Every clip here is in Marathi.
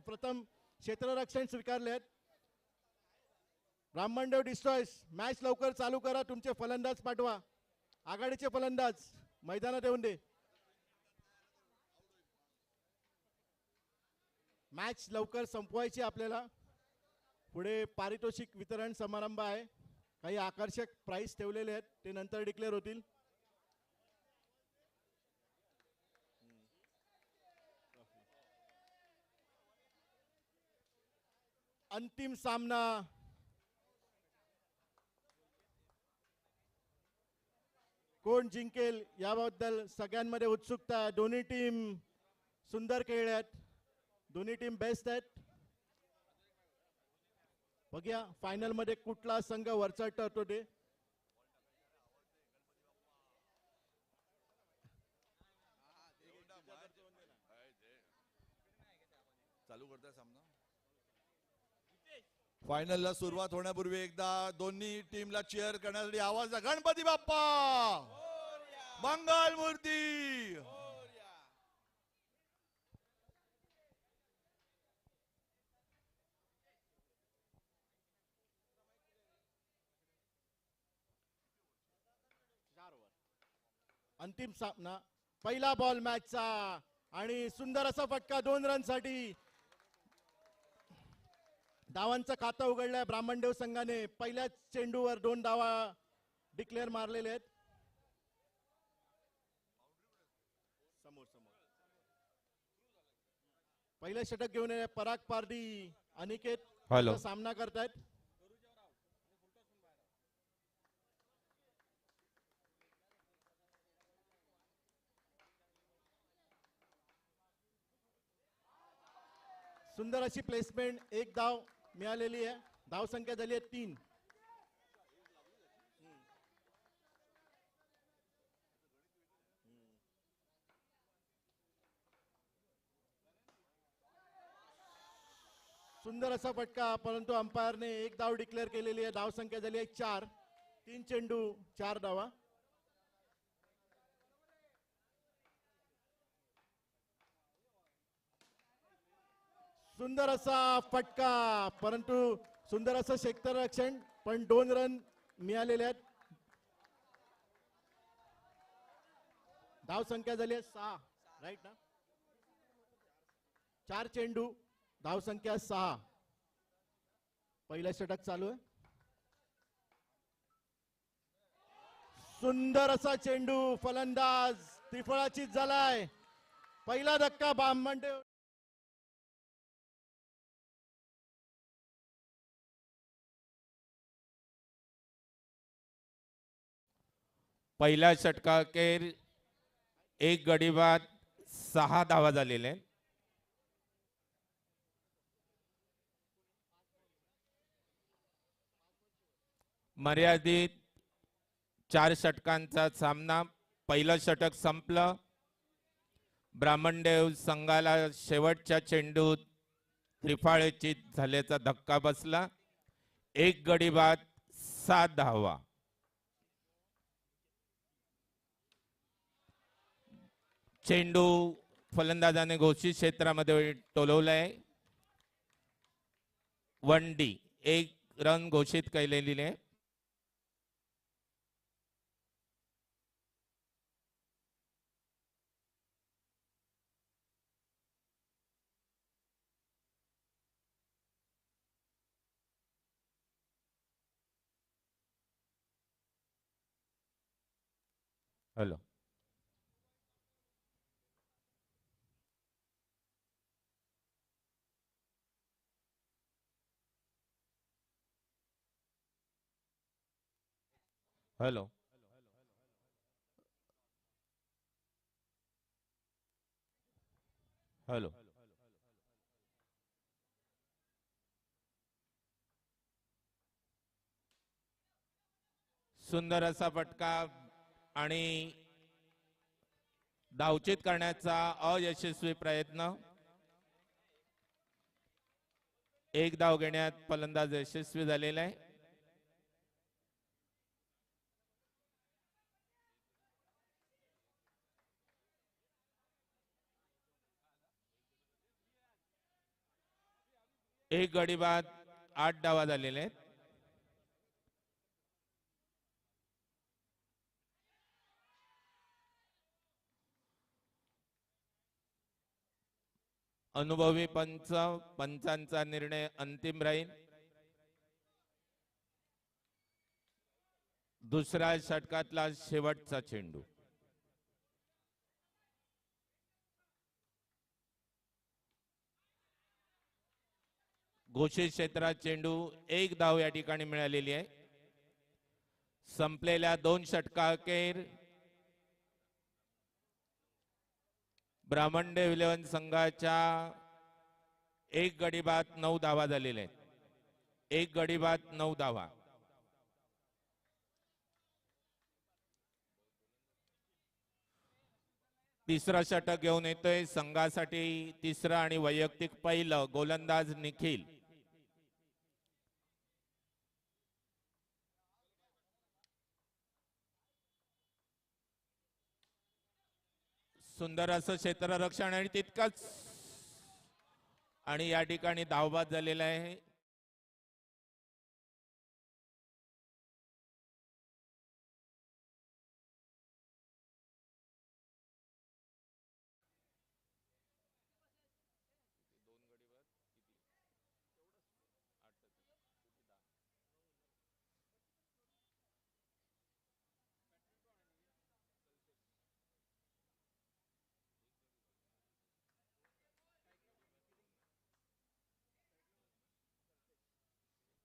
प्रथम क्षेत्ररक्षण स्वीकारलेत. ब्राह्मणदेव डिस्ट्रॉयर्स मॅच लवकर चालू करा. तुमचे फलंदाज पाठवा. आघाडीचे फलंदाज मैदानात येऊन दे. मॅच लवकर संपवायची आपल्याला. पुढे पारितोषिक वितरण समारंभ आहे. काही आकर्षक प्राइस ठेवलेले आहेत, ते नंतर डिक्लेअर होतील. अंतिम सामना कोण जिंकेल याबद्दल सगळ्यांमध्ये उत्सुकता आहे. दोन्ही टीम सुंदर खेळल्यात. दोन्ही टीम बेस्ट आहेत. बघूया फायनल मध्ये कुठला संघ वरचढ ठरतो ते. चालू करताय सामना. फायनलला सुरुवात होण्यापूर्वी एकदा दोन्ही टीमला चीअर करण्यासाठी आवाज. गणपती बाप्पा मंगल मूर्ती. अंतिम सामना पहिला बॉल मॅचचा आणि सुंदर असा फटका 2 रनसाठी. धावांचं खातं उघडलंय ब्राह्मणदेव संघाने. पहिल्याच चेंडूवर 2 धावा डिक्लेअर मारलेले आहेत. समोर पहिलं षटक घेऊन पराग पारडी अनिकेत सामना करतायत. सुंदर अशी प्लेसमेंट. 1 धाव मिळालेली आहे. धाव संख्या झाली आहे 3. सुंदर असा फटका, परंतु अंपायरने 1 धाव डिक्लेअर केलेली आहे. धाव संख्या झाली आहे 4. 3 चेंडू 4 धावा. सुंदर असा फटका, परंतु सुंदर असं क्षेत्ररक्षण, पण 2 रन मिळालेले आहेत. धाव संख्या झाली आहे 6. राईट ना. 4 चेंडू धाव संख्या 6. पहिला षटक चालू आहे. सुंदर असा चेंडू. फलंदाज त्रिफळाचीत झालाय. पहिला धक्का ब्राह्मणदेव. पहिल्या षटकाखेर 1 गडी बाद 6 धावा झालेले. मर्यादित 4 षटकांचा सामना. पहिलं षटक संपलं. ब्राह्मणदेव संघाला शेवटच्या चेंडूत त्रिफळाचीत झाल्याचा धक्का बसला. 1 गडी बाद 7 धावा. चेंडू फलंदाजाने घोषित क्षेत्रामध्ये टोलवलाय. 1D 1 रन घोषित केलेली आहे. हॅलो. हॅलो. हॅलो. सुंदर असा फटका आणि धावचीत करण्याचा अयशस्वी प्रयत्न. 1 धाव घेण्यात फलंदाज यशस्वी झालेला आहे. एक गडी बाद 8 धावा झालेले आहेत. अनुभवी पंचांचा निर्णय अंतिम राहील. दुसऱ्या षटकातला शेवटचा चेंडू. घोषित क्षेत्रात चेंडू, एक धाव या ठिकाणी मिळालेली आहे. संपलेल्या 2 षटकाअखेर ब्राह्मणदेव 11 संघाच्या एक गडी बाद 9 धावा झालेल्या आहेत. एक गडी बाद 9 धावा. तिसरा षटक घेऊन येतोय संघासाठी तिसरं आणि वैयक्तिक पहिलं गोलंदाज निखिल. सुंदर असं क्षेत्ररक्षण आणि तितकंच आणि या ठिकाणी धावबाद झालेला आहे.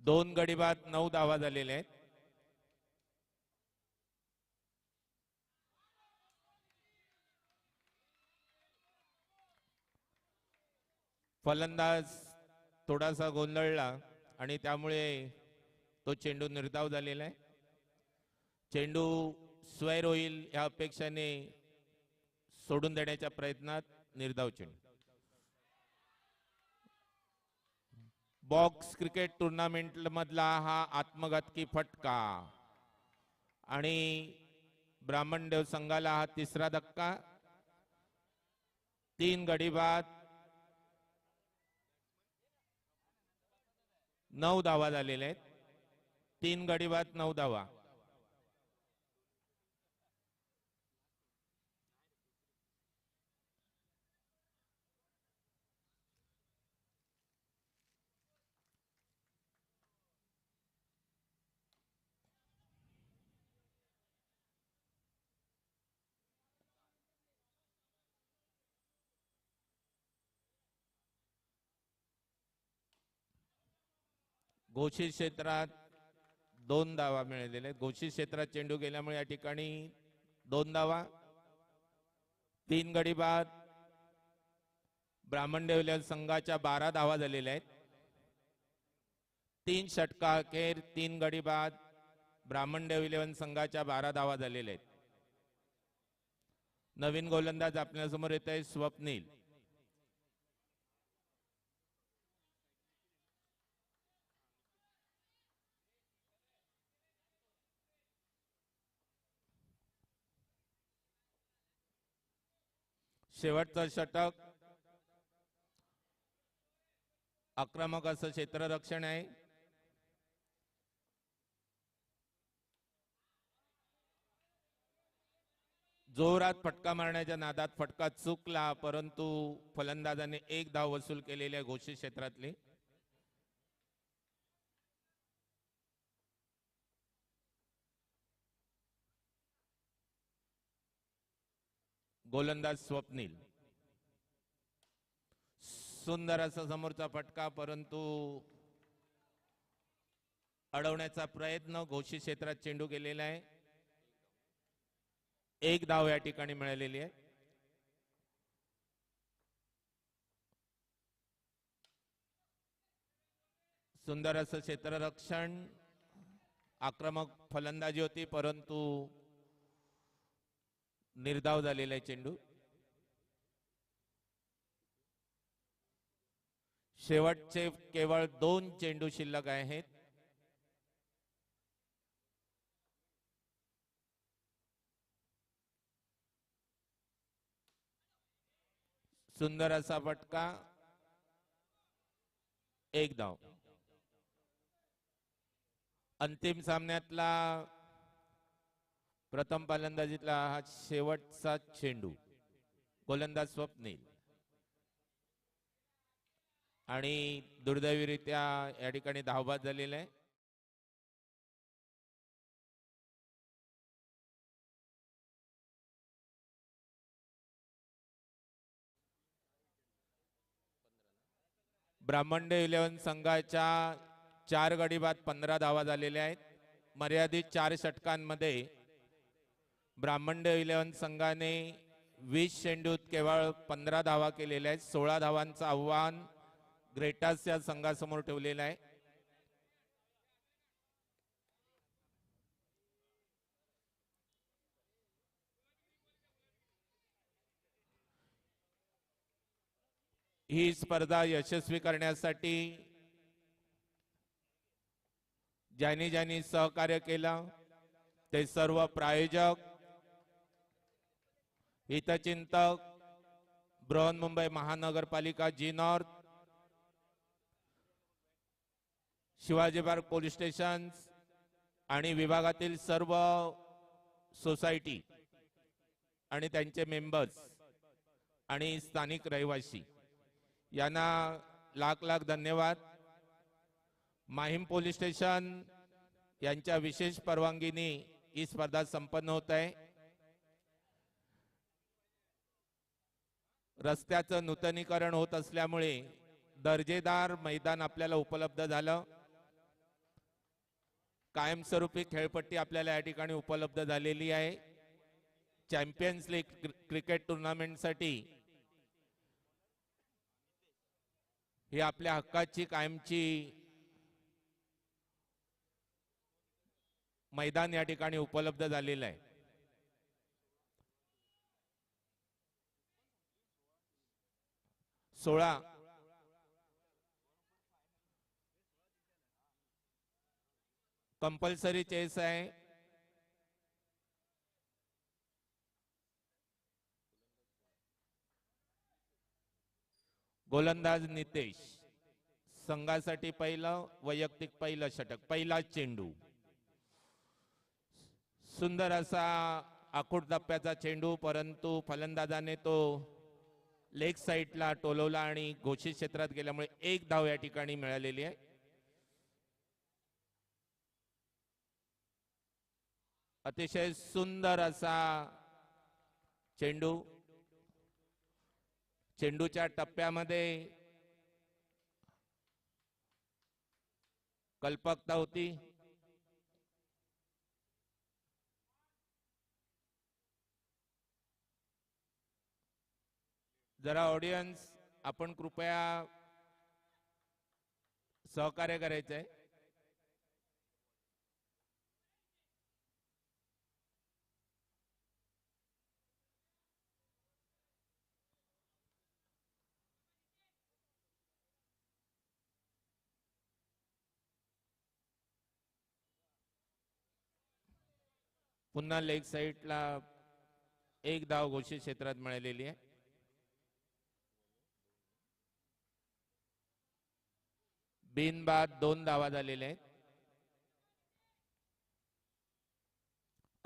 दोन गडी बाद 9 धावा झालेले आहेत. फलंदाज थोडासा गोंधळला आणि त्यामुळे तो चेंडू निर्धाव झालेला आहे. चेंडू स्वैर होईल या अपेक्षेने सोडून देण्याच्या प्रयत्नात निर्धाव चेंडू. बॉक्स क्रिकेट टुर्नामेंट मधला हा आत्मघातकी फटका आणि ब्राह्मणदेव संघाला हा तिसरा धक्का. 3 गडी बाद 9 धावा झालेले आहेत. 3 गडी बाद 9 धावा. घोषित क्षेत्रात 2 धावा मिळालेले आहेत. घोषित क्षेत्रात चेंडू गेल्यामुळे या ठिकाणी 2 धावा. 3 गडी बाद ब्राह्मणदेव संघाच्या 12 धावा झालेल्या आहेत. 3 षटका अखेर 3 गडी बाद ब्राह्मणदेव 11 संघाच्या 12 धावा झालेल्या आहेत. नवीन गोलंदाज आपल्यासमोर येत आहे स्वप्नील. शेवटचं षटक. आक्रमक असं क्षेत्ररक्षण आहे. जोरात फटका मारण्याच्या नादात फटका चुकला, परंतु फलंदाजाने 1 धाव वसूल केलेली आहे घोषित क्षेत्रातली. गोलंदाज स्वप्नील. सुंदर असा समोरचा फटका, परंतु अडवण्याचा प्रयत्न. घोषित क्षेत्रात चेंडू गेलेला आहे. 1 धाव या ठिकाणी मिळालेली आहे. सुंदर असं क्षेत्ररक्षण. आक्रमक फलंदाजी होती, परंतु निर्धाव झालेला आहे चेंडू. शेवटचे केवळ 2 चेंडू शिल्लक आहेत. सुंदर असा फटका. एक धाव. अंतिम सामन्यातला प्रथम फलंदाजीतला हा शेवटचा चेंडू. गोलंदाज स्वप्नील. आणि दुर्दैवीरित्या या ठिकाणी धावबाद झालेला आहे. ब्राह्मणडे 11 संघाच्या 4 गडी बाद 15 धावा झालेल्या आहेत. मर्यादित 4 षटकांमध्ये ब्राह्मणडे 11 संघाने 20 चेंडूत केवळ 15 धावा केलेल्या आहेत. 16 धावांचं आव्हान ग्रेटास या संघासमोर ठेवलेलं आहे. ही स्पर्धा यशस्वी करण्यासाठी ज्यांनी ज्यांनी सहकार्य केलं ते सर्व प्रायोजक, हितचिंतक, Brihanmumbai Mahanagarpalika G north, Shivaji park police station आणि विभागातील सर्व सोसायटी आणि त्यांचे मेंबर्स आणि स्थानिक रहिवासी यांना लाख लाख धन्यवाद. माहीम पोलीस स्टेशन यांच्या विशेष परवानगीने ही स्पर्धा संपन्न होत आहे. रस्त्याचं नूतनीकरण होत असल्यामुळे दर्जेदार मैदान आपल्याला उपलब्ध झालं. कायमस्वरूपी खेळपट्टी आपल्याला या ठिकाणी उपलब्ध झालेली आहे. चॅम्पियन्स लीग क्रिकेट टुर्नामेंटसाठी ही आपल्या हक्काची कायमची मैदान या ठिकाणी उपलब्ध झालेलं आहे. सोळा कंपल्सरी चेस आहे. गोलंदाज नितेश संघासाठी पहिलं वैयक्तिक पहिलं षटक. पहिला चेंडू सुंदर असा आखूड टप्प्याचा चेंडू, परंतु फलंदाजाने तो लेग साइडला टोलवला आणि घोषित क्षेत्रात गेल्यामुळे एक धाव या ठिकाणी मिळालेली आहे. अतिशय सुंदर असा चेंडू. चेंडूच्या टप्प्यामध्ये कल्पकता होती. जरा ऑडियन्स आपण कृपया सहकार्य करायचंय. पुन्हा लेग साइडला एक धाव घोषित क्षेत्रात मिळालेली आहे. बिनबाद 2 धावा झालेले आहेत.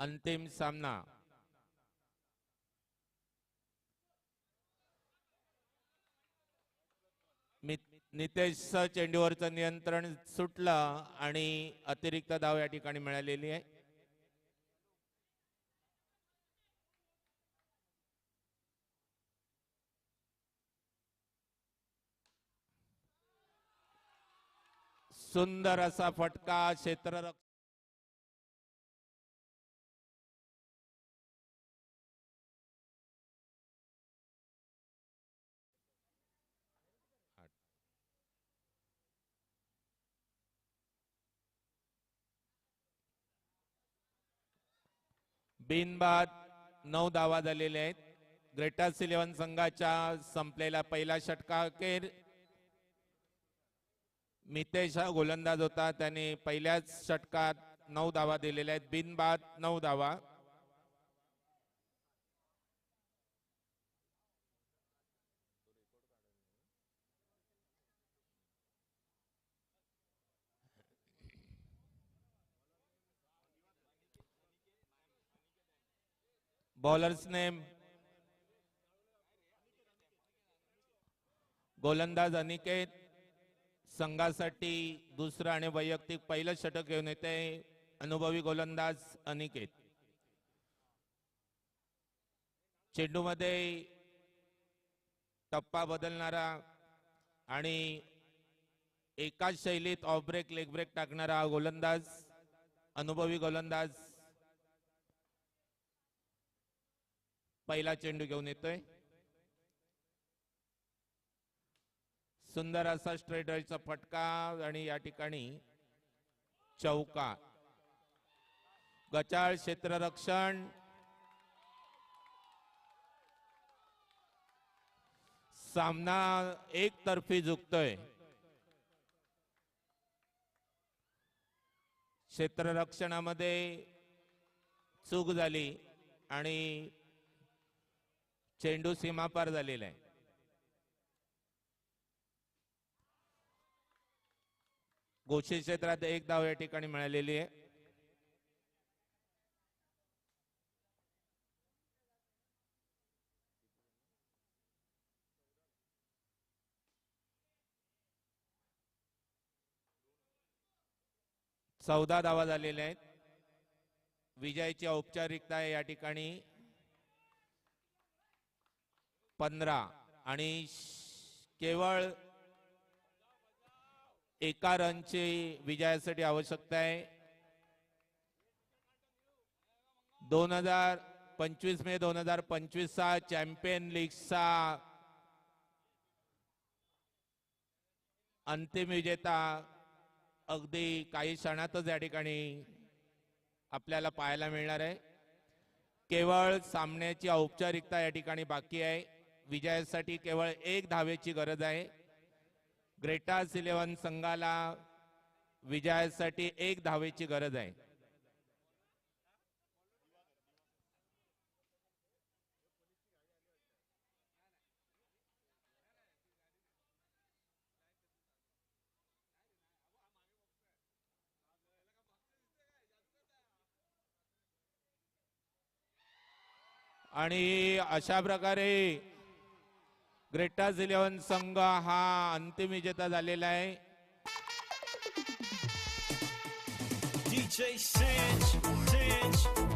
अंतिम सामना नितेश चेंडूवरचं नियंत्रण सुटलं आणि अतिरिक्त धाव या ठिकाणी मिळालेली आहे. सुंदर असा फटका क्षेत्ररक्षक बिनबाद 9 धावा झालेले आहेत. ग्रेटर्स 11 संघाच्या संपलेला पहिला षटकाखेर मितेश हा गोलंदाज होता. त्याने पहिल्याच षटकात 9 धावा दिलेल्या आहेत. बिनबाद 9 धावा. बॉलर्स नेम गोलंदाज अनिकेत, संघासाठी दुसरं आणि वैयक्तिक पहिलं षटक घेऊन येते अनुभवी गोलंदाज अनिकेत. चेंडूमध्ये टप्पा बदलणारा आणि एकाच शैलीत ऑफ ब्रेक लेग ब्रेक टाकणारा गोलंदाज अनुभवी गोलंदाज पहिला चेंडू घेऊन येतोय. सुंदर असा स्ट्रेट राईटचा फटका आणि या ठिकाणी चौका. गचाळ क्षेत्ररक्षण, सामना एकतर्फी झुकतोय. क्षेत्ररक्षणामध्ये चूक झाली आणि चेंडू सीमापार झालेला आहे. घोषित क्षेत्रात एक धाव या ठिकाणी मिळालेली आहे. चौदा धावा झालेल्या आहेत. विजयाची औपचारिकता आहे या ठिकाणी 15 आणि केवळ एका रनची विजयासाठी आवश्यकता आहे. 2025 मे 2025 चा चॅम्पियन लीगचा अंतिम विजेता अगदी काही क्षणातच या ठिकाणी आपल्याला पाहायला मिळणार आहे. केवळ सामन्याची औपचारिकता या ठिकाणी बाकी आहे. विजयासाठी केवळ एक धावेची गरज आहे. ग्रेटास 11 संघाला विजयासाठी एक धावेची गरज आहे. आणि अशा प्रकारे ग्रेटास 11 संघ हा अंतिम विजेता झालेला आहे. DJ Singe,